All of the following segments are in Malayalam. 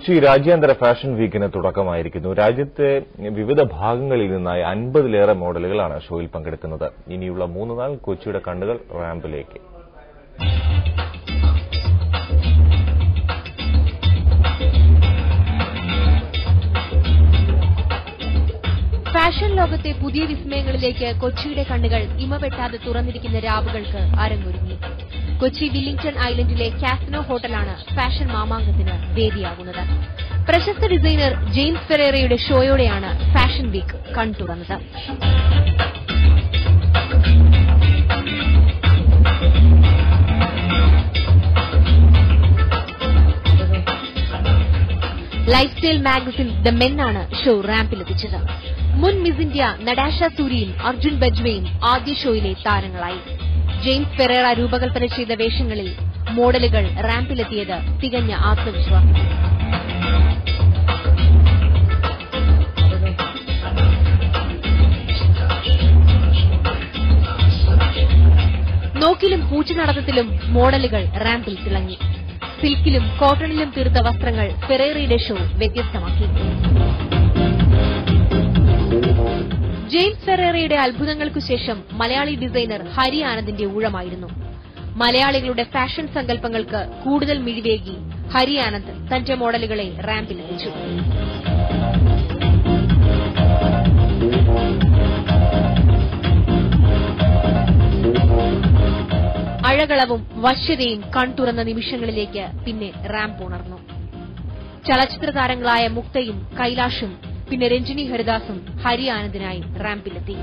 കൊച്ചി രാജ്യാന്തര ഫാഷൻ വീക്കിന് തുടക്കമായിരിക്കുന്നു. രാജ്യത്തെ വിവിധ ഭാഗങ്ങളിൽ നിന്നായി 50-ലേറെ മോഡലുകളാണ് ഷോയിൽ പങ്കെടുക്കുന്നത്. ഇനിയുള്ള 3 നാൾ കൊച്ചിയുടെ കണ്ണുകൾ റാമ്പിലേക്ക്. ഫാഷൻ ലോകത്തെ പുതിയ വിസ്മയങ്ങളിലേക്ക് കൊച്ചിയുടെ കണ്ണുകൾ ഇമവെട്ടാതെ തുറന്നിരിക്കുന്ന രാവുകൾക്ക് അരങ്ങൊരുങ്ങി. കൊച്ചി വില്ലിംഗ്ടൺ ഐലൻഡിലെ കാസിനോ ഹോട്ടലാണ് ഫാഷൻ മാമാങ്കത്തിന് വേദിയാകുന്നത്. പ്രശസ്ത ഡിസൈനർ ജെയിംസ് ഫെറേറയുടെ ഷോയോടെയാണ് ഫാഷൻ വീക്ക് കൺതുറന്നത്. Life style magazine the men ആണ് ഷോ റാമ്പിലെത്തിച്ചത്. മുൻ മിസ് ഇന്ത്യ നടാഷ സൂരിയും അർജുൻ ബജ്വയും ആദ്യ ഷോയിലെ താരങ്ങളായി. ജെയിംസ് ഫെറേറ രൂപകൽപ്പന ചെയ്ത വേഷങ്ങളിൽ മോഡലുകൾ റാമ്പിലെത്തിയത് തികഞ്ഞ ആത്മവിശ്വാസം. നോക്കിലും പൂച്ചുനടത്തത്തിലും മോഡലുകൾ റാമ്പിൽ തിളങ്ങി. സിൽക്കിലും കോട്ടണിലും തീർത്ത വസ്ത്രങ്ങൾ ഫെറേറയുടെ ഷോ വ്യത്യസ്തമാക്കി. ജെയിംസ് ഫെറേറയുടെ അത്ഭുതങ്ങൾക്കു ശേഷം മലയാളി ഡിസൈനർ ഹരി ആനന്ദിന്റെ ഊഴമായിരുന്നു. മലയാളികളുടെ ഫാഷൻ സങ്കല്പങ്ങൾക്ക് കൂടുതൽ മിഴിവേകി ഹരി ആനന്ദ് തന്റെ മോഡലുകളെ റാമ്പിലെത്തിച്ചു. അഴകളവും വശ്യതയും കൺതുറന്ന നിമിഷങ്ങളിലേക്ക് പിന്നെ റാമ്പ് ഉണർന്നു. ചലച്ചിത്ര താരങ്ങളായ മുക്തയും കൈലാഷും പിന്നെ രഞ്ജിനി ഹരിദാസും ഹരി ആനന്ദിനായി റാമ്പിലെത്തി.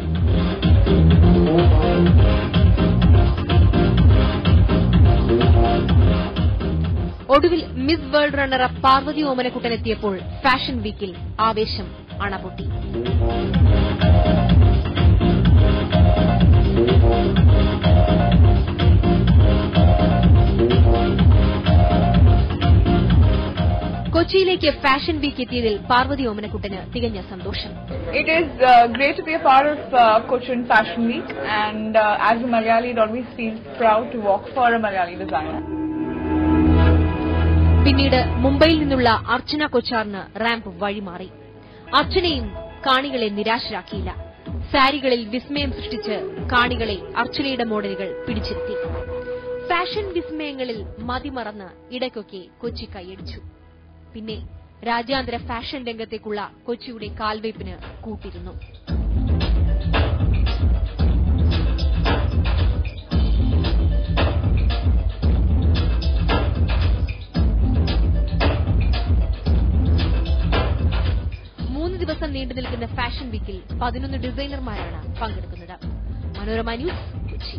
ഒടുവിൽ Miss World runner up Parvathy Omanakuttan എത്തിയപ്പോൾ ഫാഷൻ വീക്കിൽ ആവേശം അണപൊട്ടി. കൊച്ചിയിലേക്ക് ഫാഷൻ വീക്ക് എത്തിയതിൽ പാർവതി ഓമനക്കുട്ടന് തികഞ്ഞ സന്തോഷം. It is great to be a part of Cochin Fashion Week, and as a Malayali, it always feels proud to walk for a Malayali designer. പിന്നീട് മുംബൈയിൽ നിന്നുള്ള അർച്ചന കൊച്ചാറിന് റാമ്പ് വഴിമാറി. അർച്ചനയും കാണികളെ നിരാശരാക്കിയില്ല. സാരികളിൽ വിസ്മയം സൃഷ്ടിച്ച് കാണികളെ അർച്ചനയുടെ മോഡലുകൾ പിടിച്ചിരുത്തി. ഫാഷൻ വിസ്മയങ്ങളിൽ മതിമറന്ന് ഇടയ്ക്കൊക്കെ കൊച്ചി കൈയടിച്ചു. പിന്നെ രാജ്യാന്തര ഫാഷൻ രംഗത്തേക്കുള്ള കൊച്ചിയുടെ കാൽവയ്പിന് കൂട്ടിരുന്നു. ദിവസം നീണ്ടു നിൽക്കുന്ന ഫാഷൻ വീക്കിൽ 11 ഡിസൈനർമാരാണ് പങ്കെടുക്കുന്നത്. മനോരമ ന്യൂസ്, കൊച്ചി.